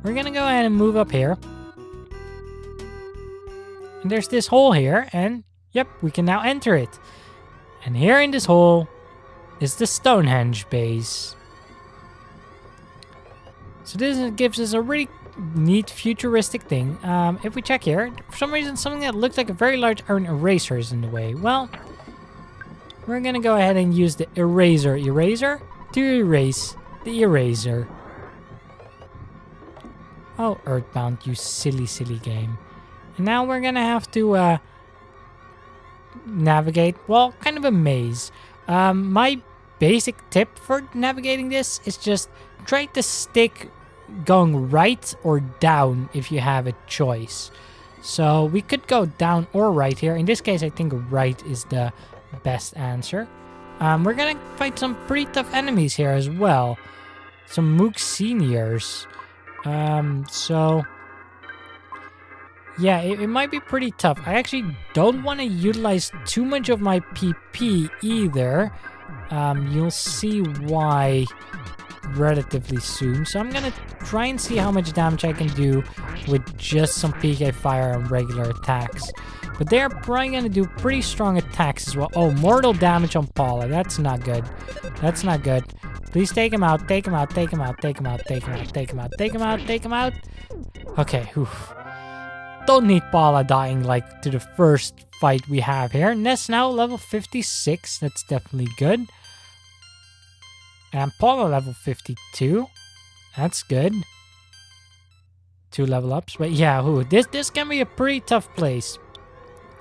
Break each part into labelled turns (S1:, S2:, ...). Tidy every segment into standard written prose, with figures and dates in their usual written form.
S1: we're gonna go ahead and move up here. And there's this hole here, and yep, we can now enter it. And here in this hole is the Stonehenge base. So this gives us a really neat futuristic thing. If we check here, for some reason something that looks like a very large iron eraser is in the way. Well, we're gonna go ahead and use the eraser to erase the eraser. Oh, EarthBound, you silly, silly game. And now we're gonna have to navigate, well, kind of a maze. My basic tip for navigating this is just try to stick going right or down if you have a choice. So we could go down or right here. In this case, I think right is the best answer. We're gonna fight some pretty tough enemies here as well. Some Mook Seniors. So yeah, it might be pretty tough. I actually don't want to utilize too much of my PP either. You'll see why relatively soon. So I'm gonna try and see how much damage I can do with just some PK fire and regular attacks. But they're probably gonna do pretty strong attacks as well. Oh, mortal damage on Paula. That's not good. That's not good. Please take him out. Take him out. Take him out. Take him out. Take him out. Take him out. Take him out. Take him out. Okay. Oof. Don't need Paula dying like to the first fight we have here. Ness now level 56. That's definitely good. And Paula level 52. That's good. 2 level ups. But yeah, this can be a pretty tough place.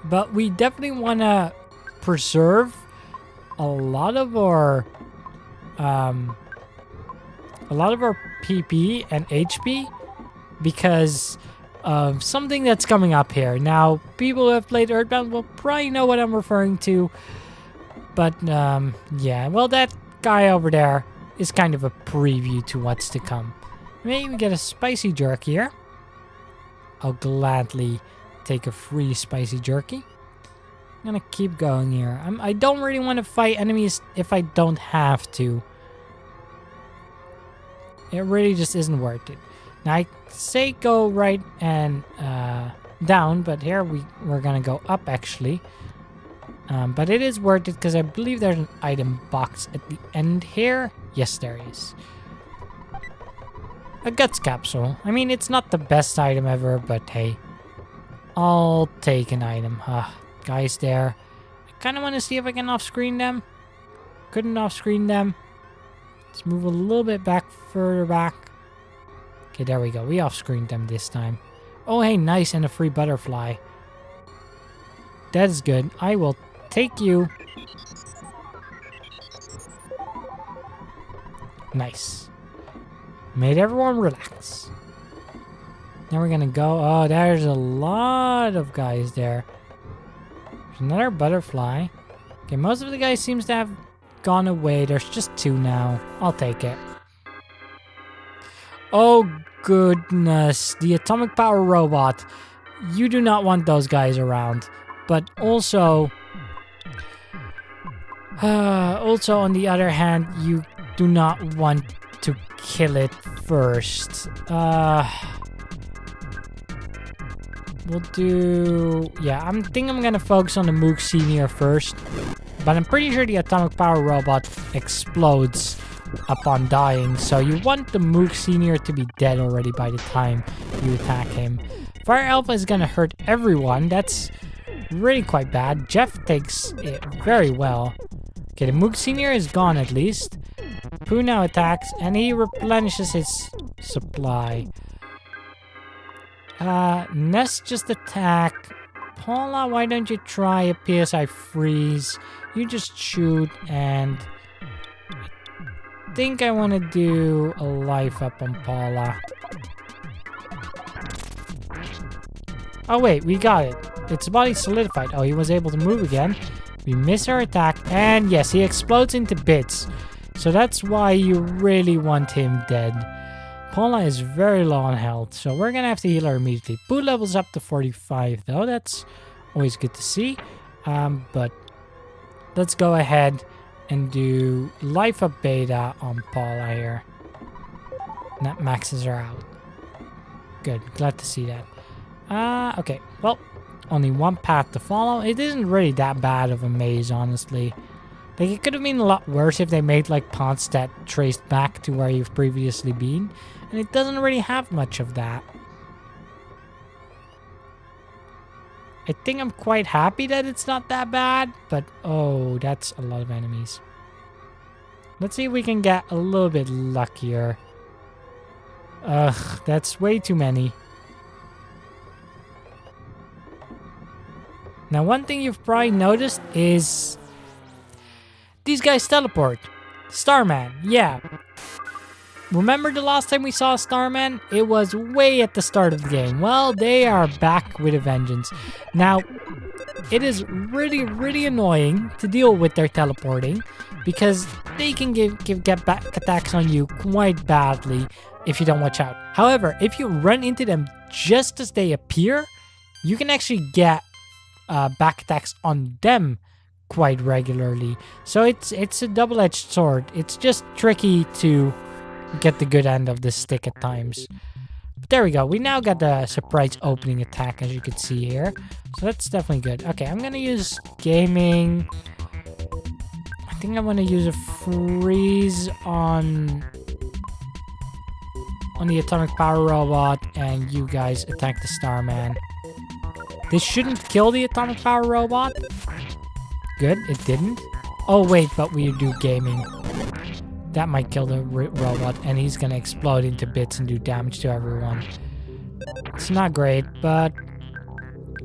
S1: But we definitely want to preserve a lot of our PP and HP because of something that's coming up here. Now, people who have played EarthBound will probably know what I'm referring to. But yeah, well, that guy over there is kind of a preview to what's to come. Maybe we get a spicy jerk here. I'll gladly take a free spicy jerky. I'm gonna keep going here. I don't really want to fight enemies if I don't have to. It really just isn't worth it. Now I say go right and down, but here we're gonna go up actually. But it is worth it because I believe there's an item box at the end here. Yes, there is. A guts capsule. I mean, it's not the best item ever, but hey. I'll take an item. Guys there. I kind of want to see if I can off-screen them. Couldn't off-screen them. Let's move a little bit back, further back. Okay, there we go. We off-screened them this time. Oh, hey, nice, and a free butterfly. That is good. I will take you. Nice. Made everyone relax. Now we're gonna go. Oh, there's a lot of guys there. There's another butterfly. Okay, most of the guys seems to have gone away. There's just 2 now. I'll take it. Oh, goodness. The atomic power robot. You do not want those guys around. But also... also, on the other hand, you do not want to kill it first. We'll do... Yeah, I think I'm gonna focus on the Mook Senior first. But I'm pretty sure the atomic power robot explodes upon dying. So you want the Mook Senior to be dead already by the time you attack him. Fire Alpha is gonna hurt everyone. That's really quite bad. Jeff takes it very well. Okay, the Mook Senior is gone at least. Pooh now attacks and he replenishes his supply. Ness just attack. Paula, why don't you try a PSI freeze? You just shoot, and I think I want to do a life up on Paula. Oh wait, we got it. Its body solidified. Oh, he was able to move again. We miss our attack, and yes, he explodes into bits. So that's why you really want him dead. Paula is very low on health, so we're gonna have to heal her immediately. Pooh levels up to 45 though, that's always good to see. But let's go ahead and do Life Up Beta on Paula here. And that maxes her out. Good. Glad to see that. Okay. Well, only one path to follow. It isn't really that bad of a maze, honestly. Like, it could have been a lot worse if they made, like, paths that traced back to where you've previously been. And it doesn't really have much of that. I think I'm quite happy that it's not that bad. But, oh, that's a lot of enemies. Let's see if we can get a little bit luckier. Ugh, that's way too many. Now, one thing you've probably noticed is these guys teleport. Starman, yeah. Remember the last time we saw Starman? It was way at the start of the game. Well, they are back with a vengeance. Now, it is really, really annoying to deal with their teleporting because they can get back attacks on you quite badly if you don't watch out. However, if you run into them just as they appear, you can actually get back attacks on them quite regularly. So it's a double-edged sword. It's just tricky to get the good end of the stick at times. But there we go. We now got the surprise opening attack, as you can see here. So that's definitely good. Okay, I'm gonna use gaming. I think I'm gonna use a freeze on the atomic power robot, and you guys attack the Starman. This shouldn't kill the atomic power robot. Good, it didn't. Oh wait, but we do gaming. That might kill the robot, and he's gonna explode into bits and do damage to everyone. It's not great, but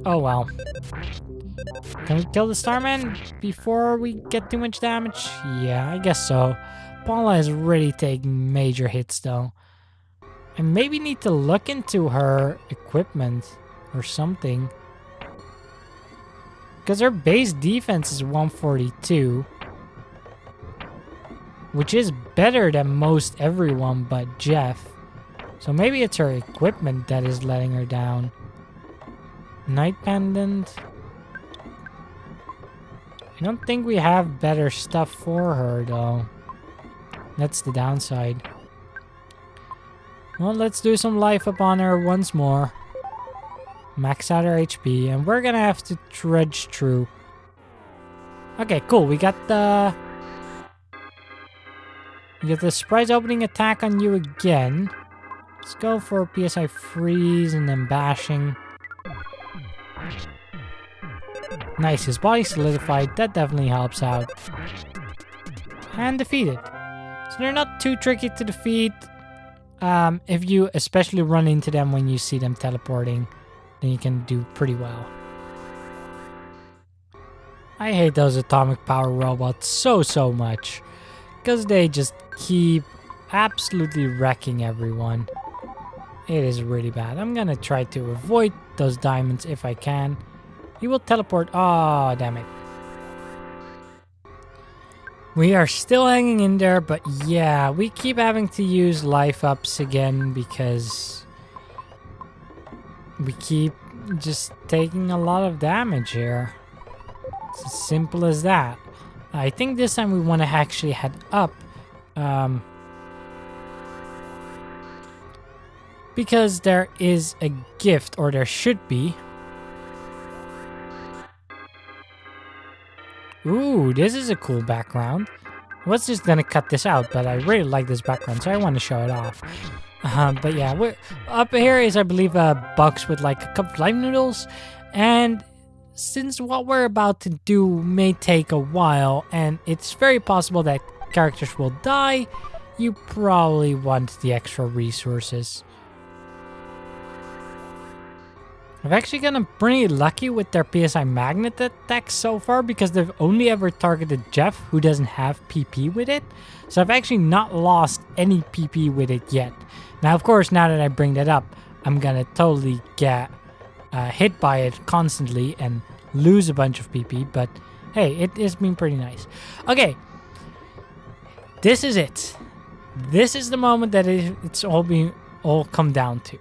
S1: oh well. Can we kill the Starman before we get too much damage? Yeah, I guess so. Paula is really taking major hits though. I maybe need to look into her equipment or something. Because her base defense is 142. Which is better than most everyone but Jeff. So maybe it's her equipment that is letting her down. Night Pendant. I don't think we have better stuff for her though. That's the downside. Well, let's do some life up on her once more. Max out our HP, and we're gonna have to trudge through. Okay, cool. We got the surprise opening attack on you again. Let's go for PSI freeze and then bashing. Nice, his body solidified. That definitely helps out. And defeated. So they're not too tricky to defeat. If you especially run into them when you see them teleporting, then you can do pretty well. I hate those atomic power robots so much. Because they just keep absolutely wrecking everyone. It is really bad. I'm gonna try to avoid those diamonds if I can. He will teleport. Oh, damn it. We are still hanging in there, but yeah, we keep having to use life ups again because we keep just taking a lot of damage here. It's as simple as that. I think this time we want to actually head up. Because there is a gift, or there should be. Ooh, this is a cool background. I was just gonna cut this out, but I really like this background, so I want to show it off. But yeah, we're up here is, I believe, a box with like a couple of life noodles. And since what we're about to do may take a while, and it's very possible that characters will die, you probably want the extra resources. I've actually gotten pretty lucky with their PSI magnet attacks so far because they've only ever targeted Jeff, who doesn't have PP with it. So I've actually not lost any PP with it yet. Now, of course, now that I bring that up, I'm gonna totally get hit by it constantly and lose a bunch of PP, but hey, it has been pretty nice. Okay, this is it. This is the moment that it's all come down to.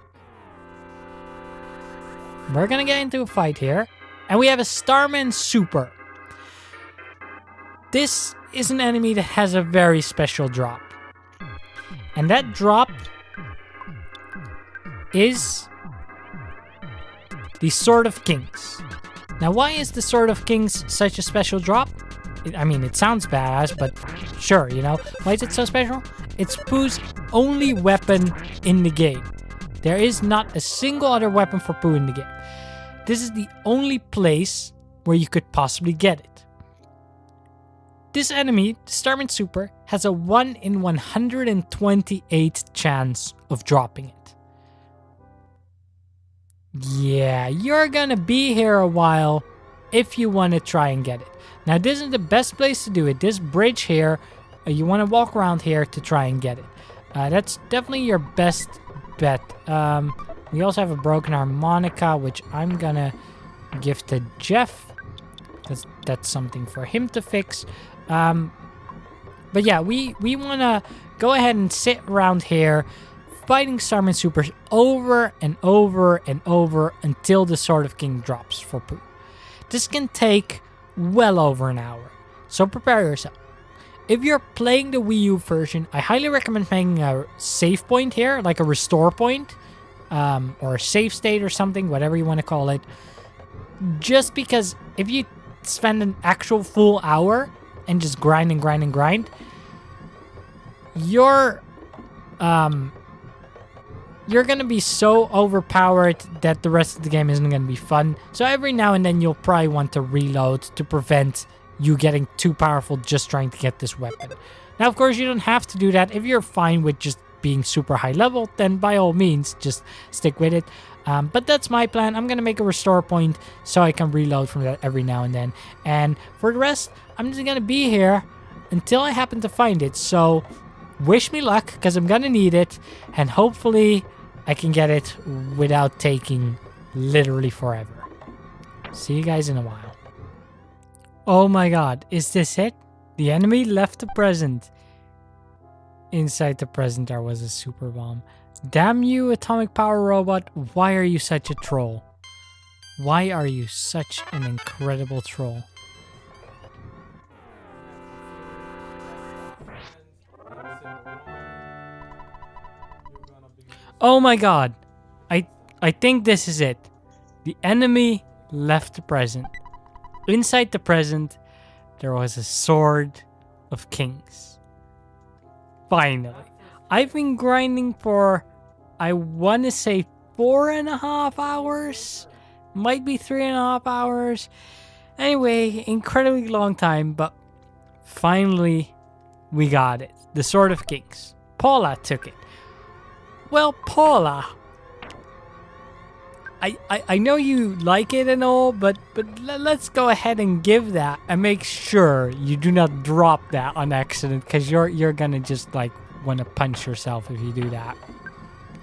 S1: We're gonna get into a fight here, and we have a Starman Super. This is an enemy that has a very special drop. And that drop is the Sword of Kings. Now, why is the Sword of Kings such a special drop? I mean, it sounds badass, but sure, you know. Why is it so special? It's Pooh's only weapon in the game. There is not a single other weapon for Pooh in the game. This is the only place where you could possibly get it. This enemy, the Starman Super, has a 1 in 128 chance of dropping it. Yeah, you're gonna be here a while if you want to try and get it. Now, this is the best place to do it. This bridge here, you want to walk around here to try and get it. That's definitely your best bet. We also have a broken harmonica, which I'm gonna give to Jeff. That's something for him to fix. But yeah, we want to go ahead and sit around here fighting Starman Supers over and over and over until the Sword of King drops for Pooh. This can take well over an hour, so prepare yourself. If you're playing the Wii U version, I highly recommend making a save point here, like a restore point, or a save state or something, whatever you want to call it. Just because if you spend an actual full hour and just grind and grind and grind, you're gonna be so overpowered that the rest of the game isn't gonna be fun. So every now and then you'll probably want to reload to prevent you getting too powerful just trying to get this weapon. Now, of course, you don't have to do that. If you're fine with just being super high level, then by all means, just stick with it. But that's my plan. I'm gonna make a restore point so I can reload from that every now and then. And for the rest, I'm just gonna be here until I happen to find it. So wish me luck, because I'm gonna need it, and hopefully I can get it without taking literally forever. See you guys in a while. Oh my god, is this it? The enemy left the present. Inside the present there was a super bomb. Damn you, atomic power robot, why are you such a troll? Why are you such an incredible troll? Oh my god, I think this is it. The enemy left the present. Inside the present, there was a Sword of Kings. Finally. I've been grinding for, I want to say 4.5 hours. Might be 3.5 hours. Anyway, incredibly long time, but finally we got it. The Sword of Kings. Paula took it. Well, Paula, I know you like it and all, but let's go ahead and give that and make sure you do not drop that on accident, because you're gonna just like want to punch yourself if you do that.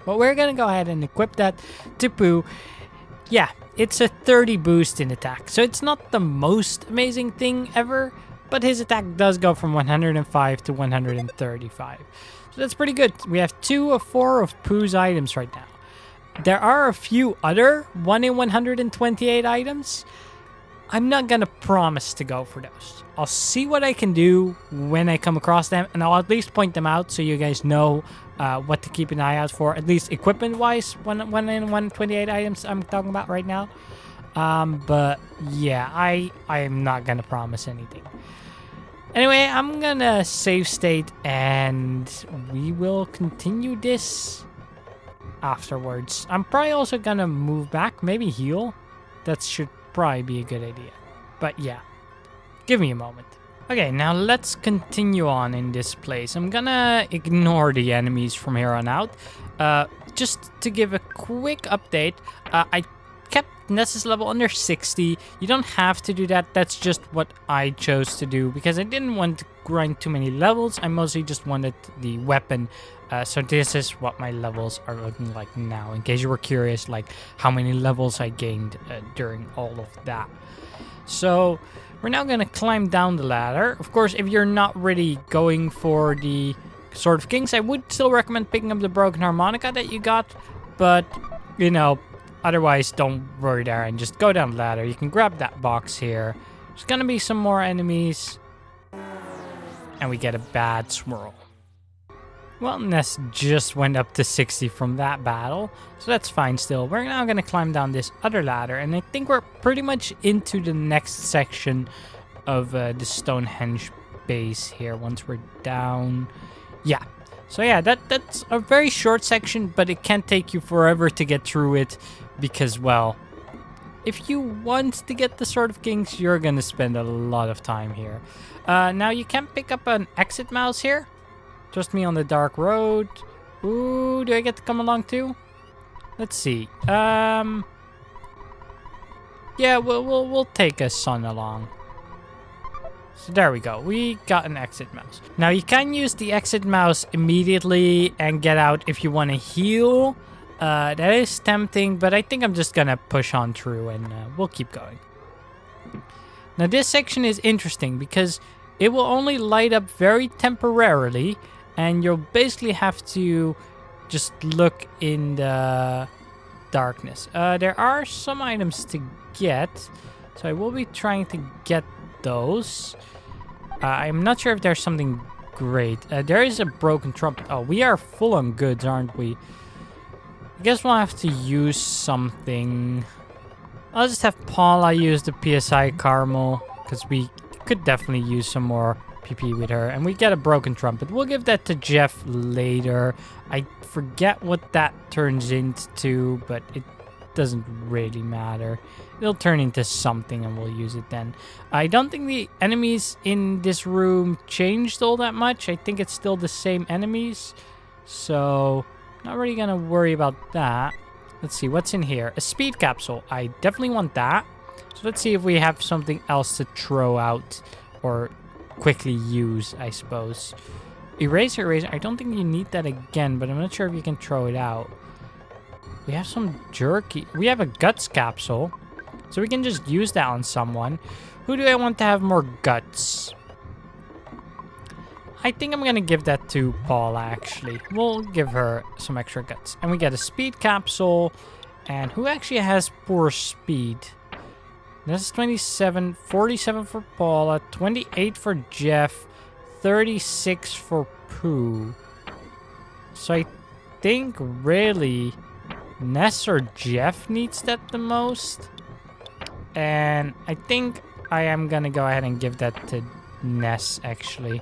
S1: But we're gonna go ahead and equip that to Pooh. Yeah, it's a 30 boost in attack, so it's not the most amazing thing ever, but his attack does go from 105 to 135. So that's pretty good. We have 2 of 4 of Pooh's items right now. There are a few other 1 in 128 items. I'm not gonna promise to go for those. I'll see what I can do when I come across them, and I'll at least point them out so you guys know what to keep an eye out for, at least equipment-wise, 1 in 128 items I'm talking about right now. But yeah, I am not gonna promise anything. Anyway, I'm gonna save state, and we will continue this afterwards. I'm probably also gonna move back, maybe heal. That should probably be a good idea. But yeah, give me a moment. Okay, now let's continue on in this place. I'm gonna ignore the enemies from here on out. Just to give a quick update, I kept Ness's level under 60. You don't have to do that. That's just what I chose to do because I didn't want to grind too many levels. I mostly just wanted the weapon. So this is what my levels are looking like now, in case you were curious, like how many levels I gained during all of that. So we're now gonna climb down the ladder. Of course, if you're not really going for the Sword of Kings, I would still recommend picking up the broken harmonica that you got, but you know, otherwise don't worry there and just go down the ladder. You can grab that box here. There's gonna be some more enemies, and we get a bad swirl. Well, Ness just went up to 60 from that battle, so that's fine still. We're now going to climb down this other ladder, and I think we're pretty much into the next section of the Stonehenge base here once we're down. Yeah. So yeah, that's a very short section, but it can take you forever to get through it because, well, if you want to get the Sword of Kings, you're going to spend a lot of time here. Now, you can pick up an exit mouse here. Trust me on the dark road. Ooh, do I get to come along too? Let's see. Yeah, we'll take a son along. So there we go. We got an exit mouse. Now you can use the exit mouse immediately and get out if you want to heal. That is tempting, but I think I'm just gonna push on through and we'll keep going. Now this section is interesting because it will only light up very temporarily, and you'll basically have to just look in the darkness. There are some items to get, so I will be trying to get those. I'm not sure if there's something great. There is a broken trumpet. Oh, we are full on goods, aren't we? I guess we'll have to use something. I'll just have Paula use the PSI caramel, because we could definitely use some more PP with her. And we get a broken trumpet. We'll give that to Jeff later. I forget what that turns into, but it doesn't really matter. It'll turn into something and we'll use it then. I don't think the enemies in this room changed all that much. I think it's still the same enemies. So, not really gonna worry about that. Let's see, what's in here? A speed capsule. I definitely want that. So let's see if we have something else to throw out or quickly use, I suppose. Eraser. I don't think you need that again, but I'm not sure if you can throw it out. We have some jerky. We have a guts capsule, so we can just use that on someone. Who do I want to have more guts? I think I'm going to give that to Paula, actually. We'll give her some extra guts. And we get a speed capsule. And who actually has poor speed? That's 27, 47 for Paula, 28 for Jeff, 36 for Pooh. So I think really Ness or Jeff needs that the most. And I think I am going to go ahead and give that to Ness, actually.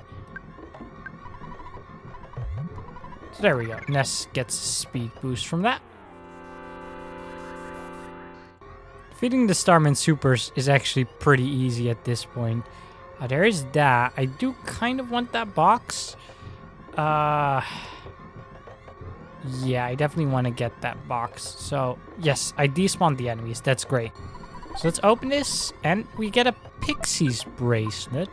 S1: So there we go. Ness gets a speed boost from that. Feeding the Starman Supers is actually pretty easy at this point. There is that. I do kind of want that box. Yeah, I definitely want to get that box. So, yes, I despawned the enemies. That's great. So let's open this, and we get a Pixie's bracelet.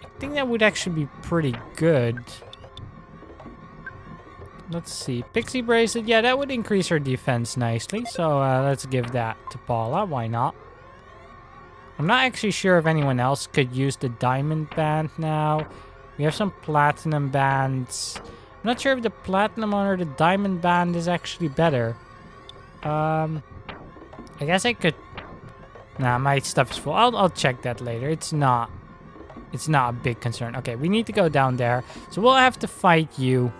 S1: I think that would actually be pretty good. Let's see. Pixie bracelet. Yeah, that would increase her defense nicely. So let's give that to Paula. Why not? I'm not actually sure if anyone else could use the diamond band now. We have some platinum bands. I'm not sure if the platinum one or the diamond band is actually better. I guess I could... Nah, my stuff is full. I'll check that later. It's not a big concern. Okay, we need to go down there. So we'll have to fight you.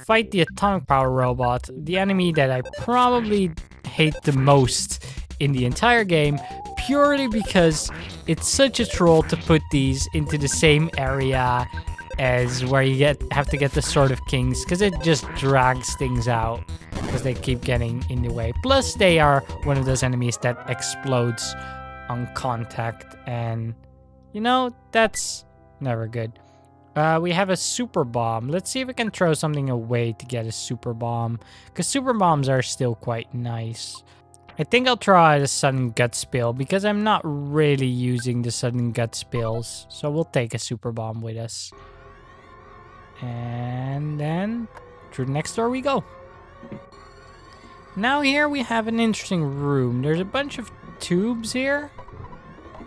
S1: Fight the atomic power robot, the enemy that I probably hate the most in the entire game, purely because it's such a troll to put these into the same area as where you have to get the Sword of Kings, because it just drags things out because they keep getting in the way. Plus, they are one of those enemies that explodes on contact, and you know, that's never good. We have a super bomb. Let's see if we can throw something away to get a super bomb, because super bombs are still quite nice. I think I'll try the sudden gut spill because I'm not really using the sudden gut spills, so we'll take a super bomb with us. And then through the next door we go. Now here we have an interesting room. There's a bunch of tubes here.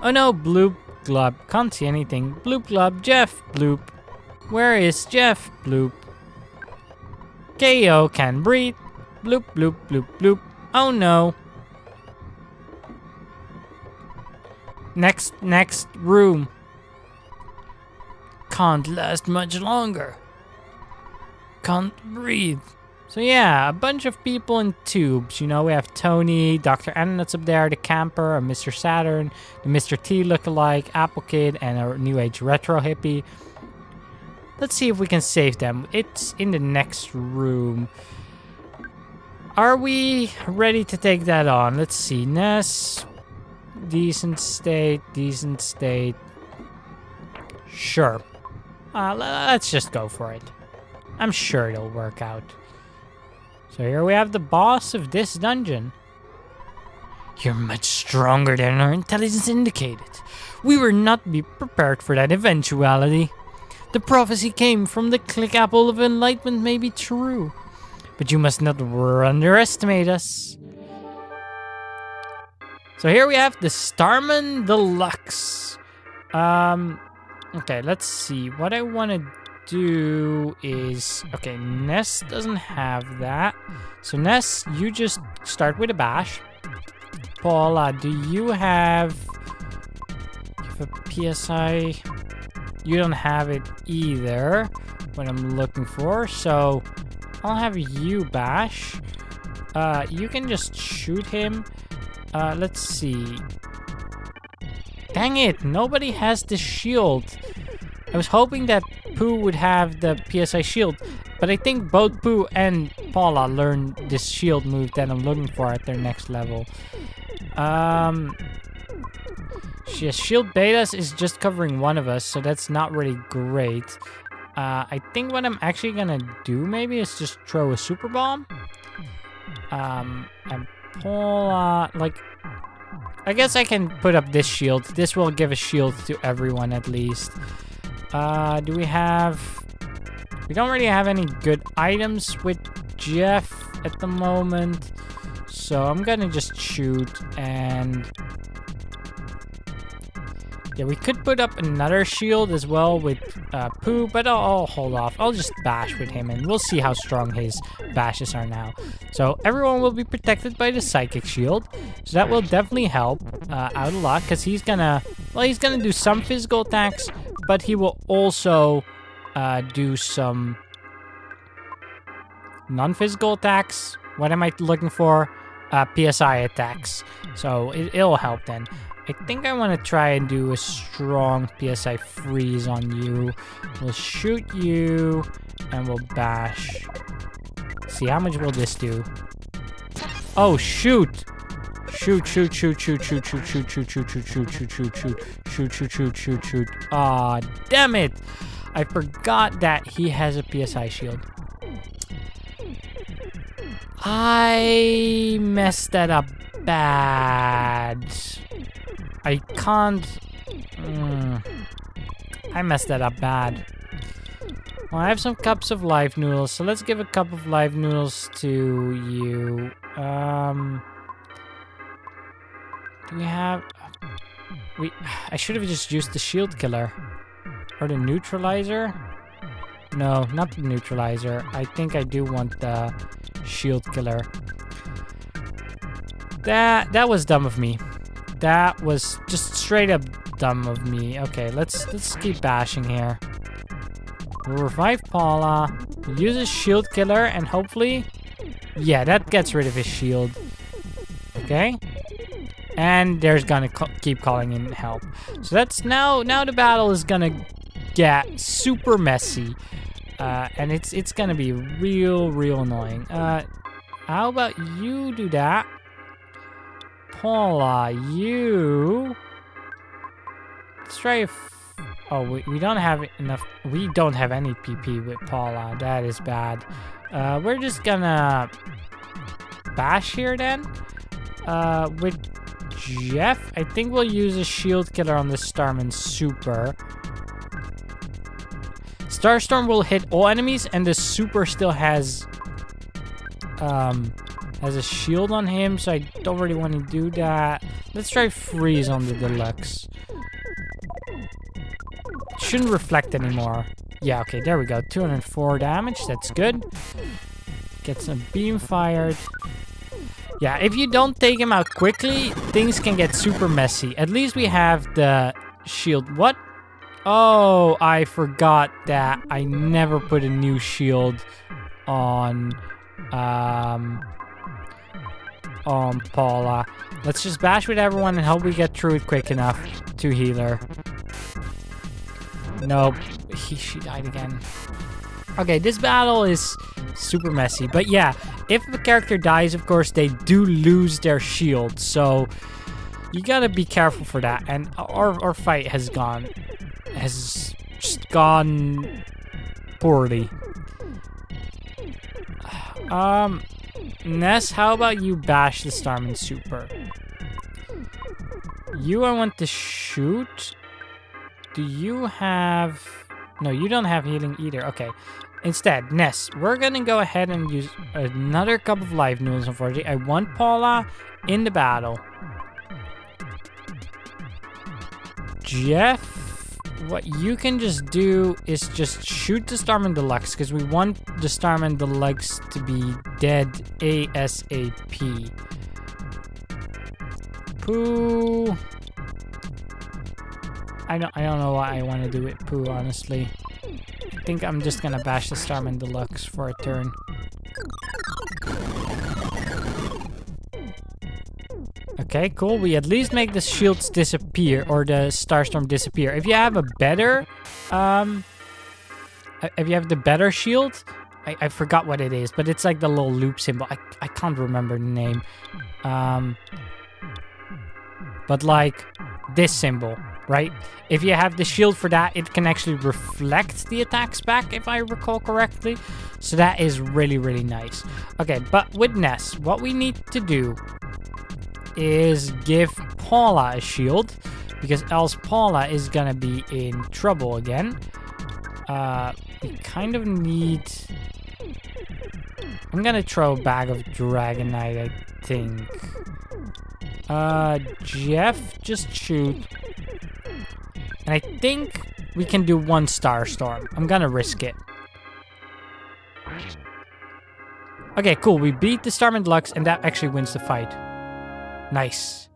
S1: Oh no, bloop glub. Can't see anything. Bloop glub. Jeff. Bloop. Where is Jeff? Bloop. KO can breathe. Bloop, bloop, bloop, bloop. Oh no. Next room. can't last much longer. Can't breathe. So yeah, a bunch of people in tubes. You know, we have Tony, Dr. Ananut's up there, the camper, a Mr. Saturn, the Mr. T lookalike, Apple Kid, and a New Age retro hippie. Let's see if we can save them. It's in the next room. Are we ready to take that on? Let's see. Ness. Decent state. Decent state. Sure. Let's just go for it. I'm sure it'll work out. So here we have the boss of this dungeon. You're much stronger than our intelligence indicated. We were not be prepared for that eventuality. The prophecy came from the click apple of enlightenment may be true. But you must not underestimate us. So here we have the Starman Deluxe. Okay, let's see. What I want to do is... Okay, Ness doesn't have that. So Ness, you just start with a bash. Paula, do you have... a PSI? You don't have it either. What I'm looking for. So I'll have you bash. You can just shoot him. Let's see. Dang it, nobody has the shield. I was hoping that Pooh would have the PSI shield, but I think both Pooh and Paula learned this shield move that I'm looking for at their next level. Shield Betas is just covering one of us, so that's not really great. I think what I'm actually gonna do maybe is just throw a super bomb. And Paula, like... I guess I can put up this shield. This will give a shield to everyone at least. Do we have... We don't really have any good items with Jeff at the moment. So I'm gonna just shoot and... Yeah, we could put up another shield as well with Pooh, but I'll hold off. I'll just bash with him and we'll see how strong his bashes are now. So everyone will be protected by the psychic shield. So that will definitely help out a lot because he's gonna... Well, he's gonna do some physical attacks, but he will also do some non-physical attacks. What am I looking for? PSI attacks. So it'll help then. I think I want to try and do a strong PSI freeze on you. We'll shoot you and we'll bash. See, how much will this do? Oh, shoot! Shoot, shoot, shoot, shoot, shoot, shoot, shoot, shoot, shoot, shoot, shoot, shoot, shoot, shoot, shoot, shoot, shoot, shoot, shoot. Aw, damn it! I forgot that he has a PSI shield. I messed that up bad. I can't... I messed that up bad. Well, I have some cups of live noodles, so let's give a cup of live noodles to you. Do we have... I should have just used the shield killer. Or the neutralizer? No, not the neutralizer. I think I do want the shield killer. That was dumb of me. That was just straight up dumb of me. Okay, let's keep bashing here. We'll revive Paula. We'll use a shield killer and hopefully... Yeah, that gets rid of his shield. Okay. And there's gonna keep calling in help. So that's now the battle is gonna get super messy. And it's gonna be real annoying. How about you do that? Paula, you... Let's try oh, we don't have enough... We don't have any PP with Paula. That is bad. We're just gonna... bash here then. With Jeff, I think we'll use a shield killer on the Starman Super. Starstorm will hit all enemies and the Super still has a shield on him, so I don't really want to do that. Let's try freeze on the deluxe. Shouldn't reflect anymore. Yeah, okay, there we go. 204 damage, that's good. Get some beam fired. Yeah, if you don't take him out quickly, things can get super messy. At least we have the shield. What? Oh, I forgot that I never put a new shield on Paula. Let's just bash with everyone and hope we get through it quick enough to heal her. Nope, she died again. Okay, this battle is super messy, but yeah, if a character dies, of course, they do lose their shield, so you gotta be careful for that. And our fight has just gone poorly. Ness, how about you bash the Starman Super? You, I want to shoot. Do you have... No, you don't have healing either. Okay. Instead, Ness, we're gonna go ahead and use another cup of life noodles, unfortunately. I want Paula in the battle. Jeff, what you can just do is just shoot the Starman Deluxe, because we want the Starman Deluxe to be dead ASAP. Pooh. I don't know what I want to do with Pooh, honestly. I think I'm just gonna bash the Starman Deluxe for a turn. Okay, cool. We at least make the shields disappear, or the Starstorm disappear. If you have a better, if you have the better shield, I forgot what it is, but it's like the little loop symbol. I can't remember the name. But like this symbol, right? If you have the shield for that, it can actually reflect the attacks back, if I recall correctly. So that is really, really nice. Okay, but with Ness, what we need to do is give Paula a shield, because else Paula is gonna be in trouble again. We kind of need... I'm gonna throw a bag of Dragonite, I think. Jeff, just shoot. And I think we can do one Starstorm. I'm gonna risk it. Okay, cool. We beat the Starman Deluxe, and that actually wins the fight. Nice.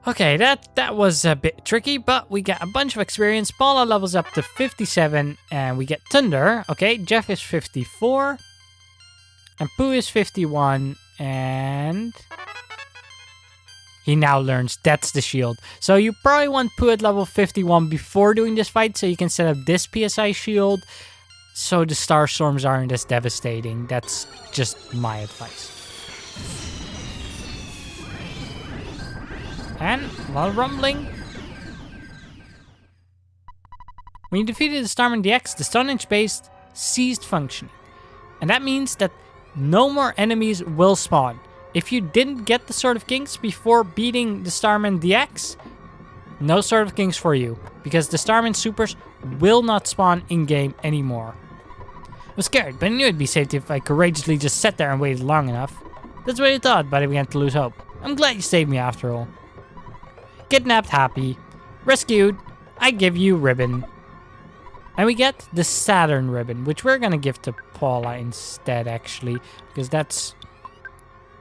S1: Okay, that was a bit tricky, but we got a bunch of experience. Paula levels up to 57, and we get Thunder. Okay, Jeff is 54. And Pooh is 51, and... he now learns that's the shield. So you probably want Pooh at level 51 before doing this fight, so you can set up this PSI shield, so the Starstorms aren't as devastating. That's just my advice. And a lot of rumbling. When you defeated the Starman DX, the Stonehenge base ceased functioning. And that means that no more enemies will spawn. If you didn't get the Sword of Kings before beating the Starman DX, no Sword of Kings for you, because the Starman Supers will not spawn in-game anymore. I was scared, but I knew it'd be safe if I courageously just sat there and waited long enough. That's what I thought, but I began to lose hope. I'm glad you saved me after all. Kidnapped happy. Rescued. I give you ribbon. And we get the Saturn ribbon, which we're gonna give to Paula instead, actually, because that's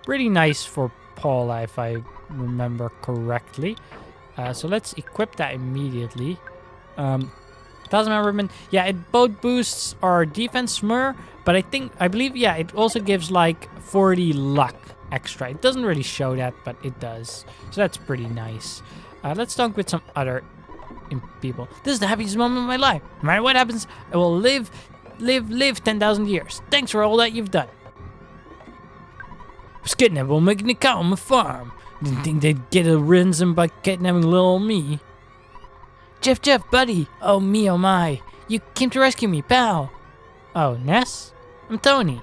S1: pretty nice for Paula, if I remember correctly. So let's equip that immediately. Plasma ribbon. Yeah, it both boosts our defense more, but I believe, yeah, it also gives like 40 luck extra. It doesn't really show that, but it does. So that's pretty nice. Let's talk with some other people. This is the happiest moment of my life. No matter what happens, I will live 10,000 years. Thanks for all that you've done. I was kidnapped while making a cow on my farm. Didn't think they'd get a ransom by kidnapping little old me. Jeff, buddy. Oh me, oh my. You came to rescue me, pal. Oh, Ness? I'm Tony.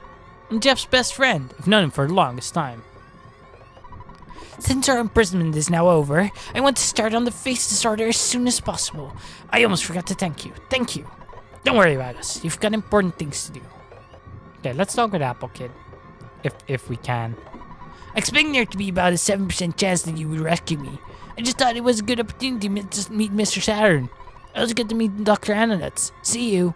S1: I'm Jeff's best friend. I've known him for the longest time. Since our imprisonment is now over, I want to start on the face disorder as soon as possible. I almost forgot to thank you. Thank you. Don't worry about us. You've got important things to do. Okay, let's talk with Apple Kid. If we can. I expect there to be about a 7% chance that you would rescue me. I just thought it was a good opportunity to meet Mr. Saturn. I also get to meet Dr. Ananuts. See you.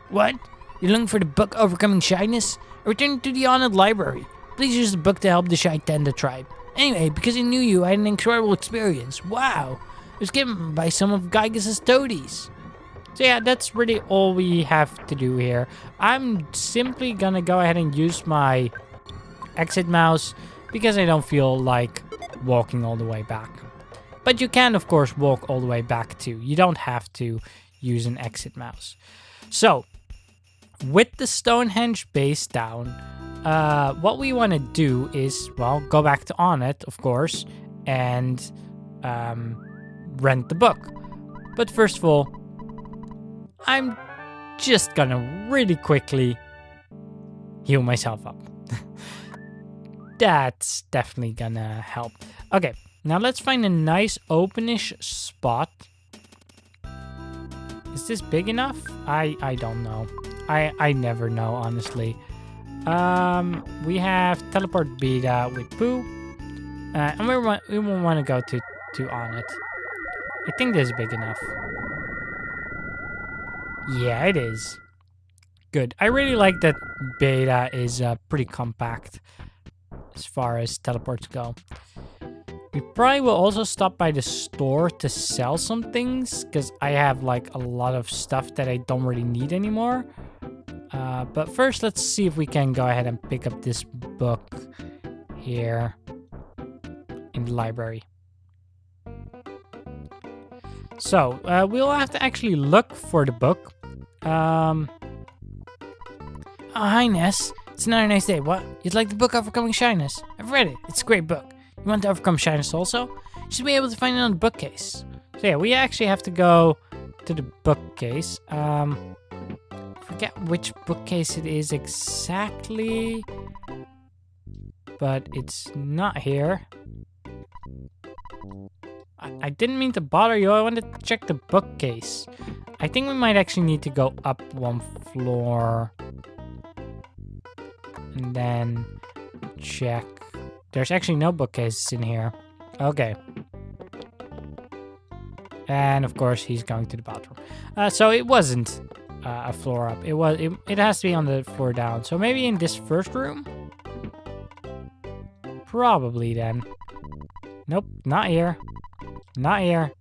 S1: What? You're looking for the book Overcoming Shyness? Return to the Honored Library. Please use the book to help the Shy Tenda tribe. Anyway, because I knew you, I had an incredible experience. Wow! was given by some of Gygas's toadies. So yeah, that's really all we have to do here. I'm simply gonna go ahead and use my exit mouse because I don't feel like walking all the way back. But you can, of course, walk all the way back too. You don't have to use an exit mouse. So, with the Stonehenge base down, what we want to do is, well, go back to On It, of course, and rent the book. But first of all, I'm just gonna really quickly heal myself up. That's definitely gonna help. Okay, now let's find a nice openish spot. Is this big enough? I don't know. I never know, honestly. We have teleport beta with Pooh. And we won't want to go to On It. I think this is big enough. Yeah, it is. Good. I really like that beta is pretty compact as far as teleports go. We probably will also stop by the store to sell some things because I have like a lot of stuff that I don't really need anymore. But first, let's see if we can go ahead and pick up this book here in the library. So, we'll have to actually look for the book. Oh, hi, Ness. It's another nice day. What? You'd like the book Overcoming Shyness? I've read it. It's a great book. You want to overcome shyness also? You should be able to find it on the bookcase. So yeah, we actually have to go to the bookcase. Forget which bookcase it is exactly. But it's not here. I didn't mean to bother you. I wanted to check the bookcase. I think we might actually need to go up one floor. And then check. There's actually no bookcases in here. Okay. And of course, he's going to the bathroom. So it wasn't a floor up. It has to be on the floor down. So maybe in this first room? Probably then. Nope, not here. Not here.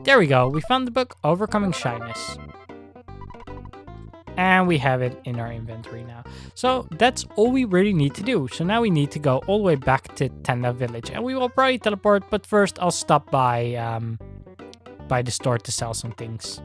S1: There we go. We found the book Overcoming Shyness. And we have it in our inventory now. So that's all we really need to do. So now we need to go all the way back to Tenda Village. And we will probably teleport. But first I'll stop by the store to sell some things.